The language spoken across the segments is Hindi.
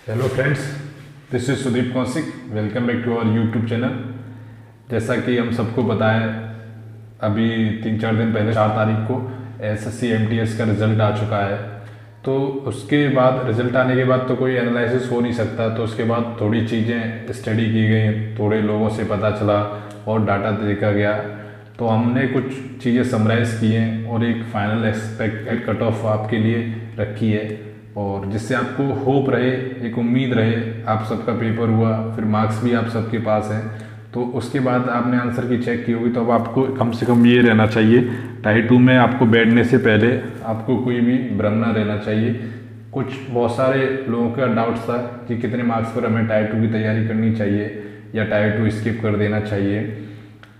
Hello friends, this is Sudeep Kaushik. Welcome back to our YouTube channel. जैसा कि हम सबको पता है, अभी 3-4 दिन पहले 4 तारीख को एसएससी एमटीएस का रिज़ल्ट आ चुका है। तो उसके बाद रिज़ल्ट आने के बाद तो कोई एनालिसिस हो नहीं सकता। तो उसके बाद थोड़ी चीज़ें स्टडी की गई, थोड़े लोगों से पता चला और डाटा देखा गया। तो हमने कुछ चीज़ें समराइज़ की हैं और एक फाइनल एक्सपेक्टेड कट ऑफ आपके लिए रखी है, और जिससे आपको होप रहे, एक उम्मीद रहे। आप सबका पेपर हुआ, फिर मार्क्स भी आप सबके पास हैं, तो उसके बाद आपने आंसर की चेक की होगी, तो अब आपको कम से कम ये रहना चाहिए, टाइप 2 में आपको बैठने से पहले आपको कोई भी भ्रम ना रहना चाहिए। कुछ बहुत सारे लोगों का डाउट्स था कि कितने मार्क्स पर हमें टाइप 2 की तैयारी करनी चाहिए या टाइप 2 स्किप कर देना चाहिए।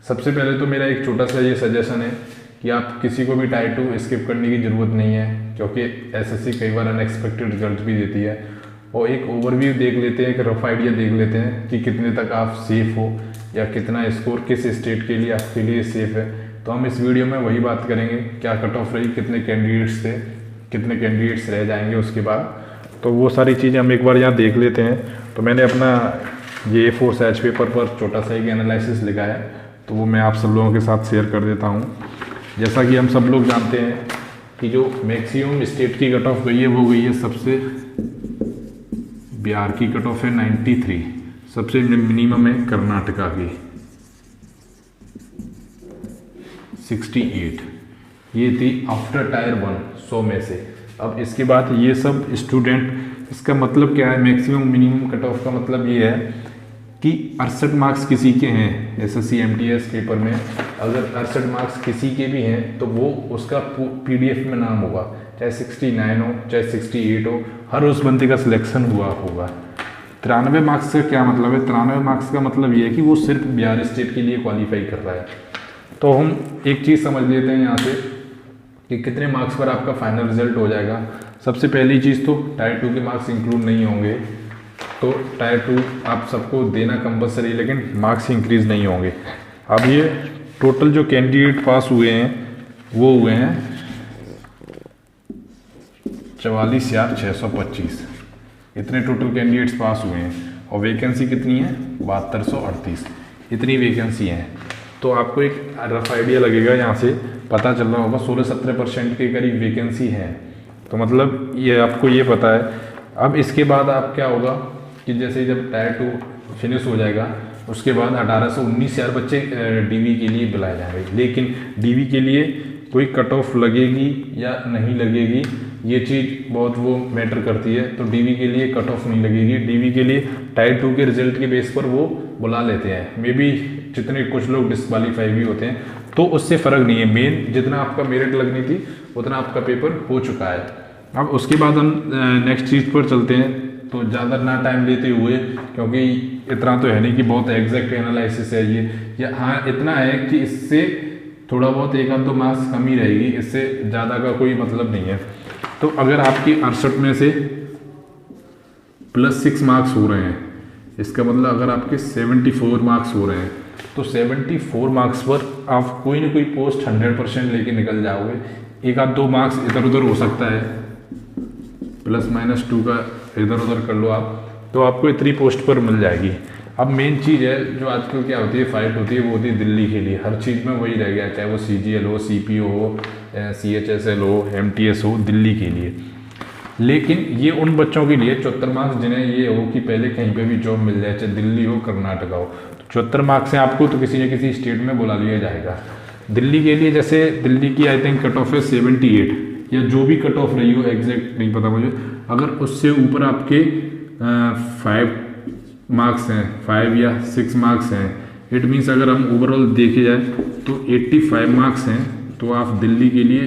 सबसे पहले तो मेरा एक छोटा सा ये सजेशन है कि आप किसी को भी टाइप 2 स्किप करने की ज़रूरत नहीं है, क्योंकि एसएससी कई बार अनएक्सपेक्टेड रिजल्ट भी देती है। और एक ओवरव्यू देख लेते हैं, एक रफ आइडिया देख लेते हैं कि कितने तक आप सेफ़ हो या कितना स्कोर किस स्टेट के लिए आपके लिए सेफ़ है। तो हम इस वीडियो में वही बात करेंगे, क्या कट ऑफ रही, कितने कैंडिडेट्स थे, कितने कैंडिडेट्स रह जाएंगे उसके बाद। तो वो सारी चीज़ें हम एक बार यहाँ देख लेते हैं। तो मैंने अपना ये A4 साइज पेपर पर छोटा सा एक एनालिसिस लिखा है, तो वो मैं आप सब लोगों के साथ शेयर कर देता हूँ। जैसा कि हम सब लोग जानते हैं कि जो मैक्सिमम स्टेट की कट ऑफ गई है वो गई है, सबसे बिहार की कट ऑफ है 93, सबसे मिनिमम है कर्नाटका की 68। ये थी आफ्टर टायर 1 100 में से। अब इसके बाद ये सब स्टूडेंट, इसका मतलब क्या है, मैक्सिमम मिनिमम कट ऑफ का मतलब ये है कि 68 मार्क्स किसी के हैं एसएससी एमटीएस पेपर में। अगर 68 मार्क्स किसी के भी हैं तो वो उसका पीडीएफ में नाम होगा, चाहे 69 हो चाहे 68 हो, हर उस बंदे का सिलेक्शन हुआ होगा। 93 मार्क्स का क्या मतलब है? 93 मार्क्स का मतलब ये है कि वो सिर्फ बिहार स्टेट के लिए क्वालिफाई कर रहा है। तो हम एक चीज़ समझ लेते हैं यहाँ से कि कितने मार्क्स पर आपका फाइनल रिजल्ट हो जाएगा। सबसे पहली चीज़ तो टायर 2 के मार्क्स इंक्लूड नहीं होंगे, तो टायर 2 आप सबको देना कंपलसरी, लेकिन मार्क्स इंक्रीज नहीं होंगे। अब ये टोटल जो कैंडिडेट पास हुए हैं वो हुए हैं 44,625, इतने टोटल कैंडिडेट्स पास हुए हैं। और वैकेंसी कितनी है? 7238, इतनी वैकेंसी हैं। तो आपको एक रफ आइडिया लगेगा, यहाँ से पता चल रहा होगा 16-17% के करीब वैकेंसी है। तो मतलब ये आपको ये पता है। अब इसके बाद आप क्या होगा कि जैसे जब टायर 2 फिनिश हो जाएगा, उसके बाद 18 से 19,000 बच्चे डीवी के लिए बुलाए जाएंगे। लेकिन डीवी के लिए कोई कट ऑफ लगेगी या नहीं लगेगी, ये चीज़ बहुत वो मैटर करती है। तो डीवी के लिए कट ऑफ नहीं लगेगी, डीवी के लिए टायर 2 के रिजल्ट के बेस पर वो बुला लेते हैं। मे बी जितने कुछ लोग डिस्क्वालीफाई भी होते हैं, तो उससे फ़र्क नहीं है। मेन जितना आपका मेरिट लगनी थी उतना आपका पेपर हो चुका है। अब उसके बाद हम नेक्स्ट चीज़ पर चलते हैं। तो ज़्यादा ना टाइम लेते हुए, क्योंकि इतना तो है नहीं कि बहुत एग्जैक्ट एनालिसिस है ये, या हाँ इतना है कि इससे थोड़ा बहुत 1-2 मार्क्स कम ही रहेगी, इससे ज़्यादा का कोई मतलब नहीं है। तो अगर आपकी 68 में से +6 मार्क्स हो रहे हैं, इसका मतलब अगर आपके 74 मार्क्स हो रहे हैं, तो 74 मार्क्स पर आप कोई ना कोई पोस्ट 100% लेके निकल जाओगे। 1-2 मार्क्स इधर उधर हो सकता है, +-2 का इधर उधर कर लो आप, तो आपको इतनी पोस्ट पर मिल जाएगी। अब मेन चीज़ है जो आजकल क्या होती है, फाइट होती है, वो होती है दिल्ली के लिए। हर चीज़ में वही रह गया, चाहे वो CGL हो, CPO हो, CHSL हो, MTS हो, दिल्ली के लिए। लेकिन ये उन बच्चों के लिए 74 मार्क्स जिन्हें ये हो कि पहले कहीं पे भी जॉब मिल जाए, चाहे दिल्ली हो कर्नाटका हो, तो 74 मार्क्स से आपको तो किसी न किसी स्टेट में बुला लिया जाएगा। दिल्ली के लिए जैसे दिल्ली की आई थिंक कट ऑफ है 78, या जो भी कट ऑफ रही हो, एग्जैक्ट नहीं पता मुझे। अगर उससे ऊपर आपके 5 मार्क्स हैं, 5 या 6 मार्क्स हैं, इट मीन्स अगर हम ओवरऑल देखे जाए तो 85 मार्क्स हैं, तो आप दिल्ली के लिए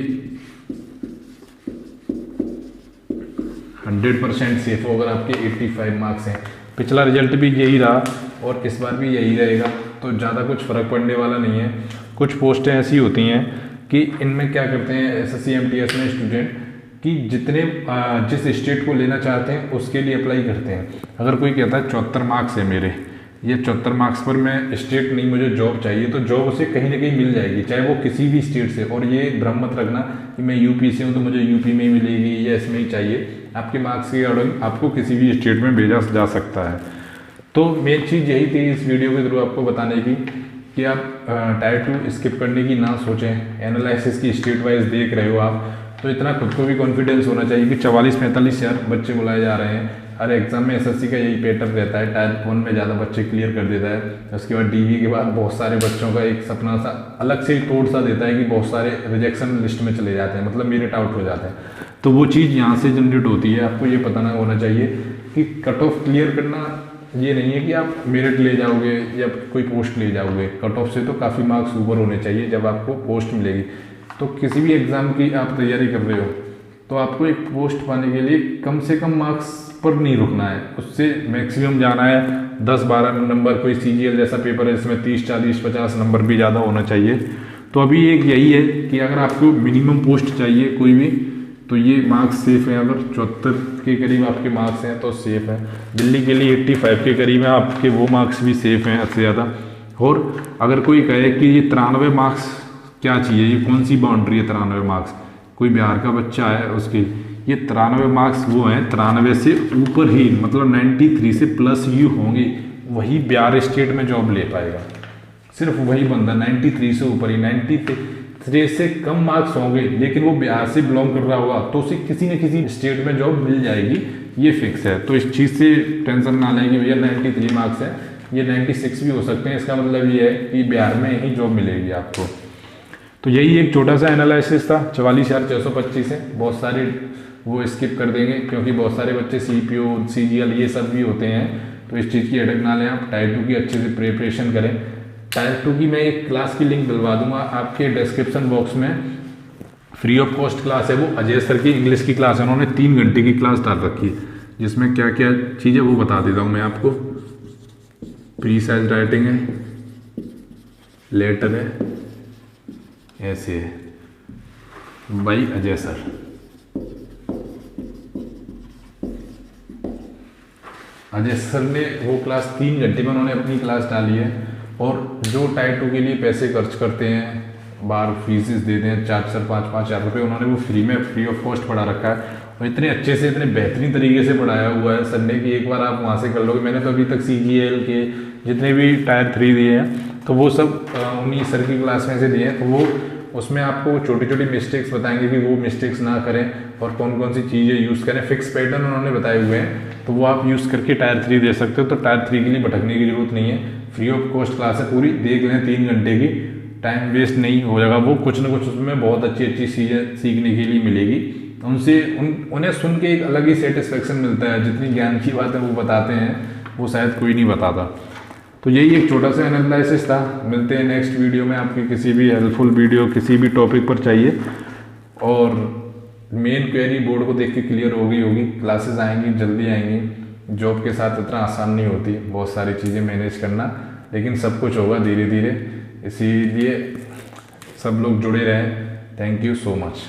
100% सेफ हो अगर आपके 85 मार्क्स हैं। पिछला रिजल्ट भी यही रहा और इस बार भी यही रहेगा, तो ज़्यादा कुछ फ़र्क पड़ने वाला नहीं है। कुछ पोस्टें ऐसी होती हैं कि इनमें क्या करते हैं एसएससी एमटीएस में स्टूडेंट, कि जिस स्टेट को लेना चाहते हैं उसके लिए अप्लाई करते हैं। अगर कोई कहता है 74 मार्क्स है मेरे, ये 74 मार्क्स पर मैं स्टेट नहीं, मुझे जॉब चाहिए, तो जॉब उसे कहीं ना कहीं मिल जाएगी, चाहे वो किसी भी स्टेट से। और ये भ्रम मत रखना कि मैं यूपी से हूँ तो मुझे यूपी में ही मिलेगी या इसमें ही चाहिए, आपके मार्क्स के अकॉर्डिंग आपको किसी भी स्टेट में भेजा जा सकता है। तो मेन चीज़ यही थी इस वीडियो के थ्रू आपको बताने की कि आप टायर 2 स्किप करने की ना सोचें। एनालिसिस की स्टेट वाइज देख रहे हो आप, तो इतना खुद को भी कॉन्फिडेंस होना चाहिए कि 44-45 हज़ार बच्चे बुलाए जा रहे हैं। हर एग्जाम में एसएससी का यही पैटर्न रहता है, टायर 1 में ज़्यादा बच्चे क्लियर कर देता है। उसके बाद डीवी के बाद बहुत सारे बच्चों का एक सपना सा अलग से तोड़ सा देता है कि बहुत सारे रिजेक्शन लिस्ट में चले जाते हैं, मतलब मेरिट आउट हो जाते हैं। तो वो चीज़ यहाँ से जनरेट होती है। आपको ये पता ना होना चाहिए कि कट ऑफ क्लियर करना ये नहीं है कि आप मेरिट ले जाओगे या कोई पोस्ट ले जाओगे। कट ऑफ से तो काफ़ी मार्क्स ऊपर होने चाहिए जब आपको पोस्ट मिलेगी। तो किसी भी एग्ज़ाम की आप तैयारी कर रहे हो तो आपको एक पोस्ट पाने के लिए कम से कम मार्क्स पर नहीं रुकना है, उससे मैक्सिमम जाना है 10-12 नंबर। कोई सीजीएल जैसा पेपर है जिसमें 30-40-50 नंबर भी ज़्यादा होना चाहिए। तो अभी एक यही है कि अगर आपको मिनिमम पोस्ट चाहिए कोई भी, तो ये मार्क्स सेफ है। अगर 74 के करीब आपके मार्क्स हैं तो सेफ है। दिल्ली के लिए 85 के करीब है आपके, वो मार्क्स भी सेफ हैं अच्छे ज़्यादा। और अगर कोई कहे कि ये 93 मार्क्स क्या चाहिए, ये कौन सी बाउंड्री है 93 मार्क्स, कोई बिहार का बच्चा है उसके ये 93 मार्क्स वो हैं 93 से ऊपर ही, मतलब 93 से प्लस ही होंगे, वही बिहार स्टेट में जॉब ले पाएगा। सिर्फ वही बंदा 93 से ऊपर ही, 93 से कम मार्क्स होंगे लेकिन वो बिहार से बिलोंग कर रहा होगा तो उसे किसी न किसी स्टेट में जॉब मिल जाएगी, ये फिक्स है। तो इस चीज़ से टेंशन ना लें कि भैया 93 मार्क्स है, ये 96 भी हो सकते हैं। इसका मतलब ये है कि बिहार में ही जॉब मिलेगी आपको। तो यही एक छोटा सा एनालिसिस था। 44,625 है, बहुत सारे वो स्किप कर देंगे क्योंकि बहुत सारे बच्चे सीपीओ सीजीएल ये सब भी होते हैं। तो इस चीज़ की हेडेक ना लें, आप टायर 2 की अच्छे से प्रिपरेशन करें। टायर 2 की मैं एक क्लास की लिंक डलवा दूंगा आपके डिस्क्रिप्शन बॉक्स में। फ्री ऑफ कॉस्ट क्लास है वो, अजय सर की इंग्लिश की क्लास है, उन्होंने 3 घंटे की क्लास डाल रखी है जिसमें क्या क्या चीज़ें वो बता देता हूँ मैं आपको। प्री साइज राइटिंग है, लेटर है, ऐसे है by Ajay sir. Ajay sir ने वो क्लास 3 घंटे में उन्होंने अपनी क्लास डाली है। और जो टायर 2 के लिए पैसे खर्च करते हैं, बार फीसेस देते हैं 4-5 हज़ार रुपये, उन्होंने वो फ्री में फ्री ऑफ कॉस्ट पढ़ा रखा है। और इतने अच्छे से इतने बेहतरीन तरीके से पढ़ाया हुआ है सर ने कि एक बार आप वहाँ से कर लोगे। मैंने तो अभी तक सीजीएल के जितने भी टायर 3 दिए हैं तो वो सब उन्हीं सर की क्लास में से दिए हैं। तो वो उसमें आपको छोटी छोटी मिस्टेक्स बताएंगे कि वो मिस्टेक्स ना करें और कौन कौन सी चीज़ें यूज़ करें। फिक्स पैटर्न उन्होंने बताए हुए हैं तो वो आप यूज़ करके टायर 3 दे सकते हो। तो टायर 3 के लिए भटकने की जरूरत नहीं है, फ्री ऑफ कॉस्ट क्लास है पूरी, देख लें 3 घंटे की, टाइम वेस्ट नहीं हो जाएगा। वो कुछ ना कुछ उसमें बहुत अच्छी अच्छी चीज़ें सीखने के लिए मिलेगी। उनसे उन्हें सुन के एक अलग ही सेटिस्फेक्शन मिलता है। जितनी ज्ञान की बातें वो बताते हैं वो शायद कोई नहीं बताता। तो यही एक छोटा सा एनालिसिस था। मिलते हैं नेक्स्ट वीडियो में। आपकी किसी भी हेल्पफुल वीडियो किसी भी टॉपिक पर चाहिए और मेन क्वेरी बोर्ड को देख के क्लियर हो गई होगी। क्लासेस आएंगी, जल्दी आएंगी। जॉब के साथ इतना आसान नहीं होती बहुत सारी चीज़ें मैनेज करना, लेकिन सब कुछ होगा धीरे धीरे। इसीलिए सब लोग जुड़े रहें। Thank you so much.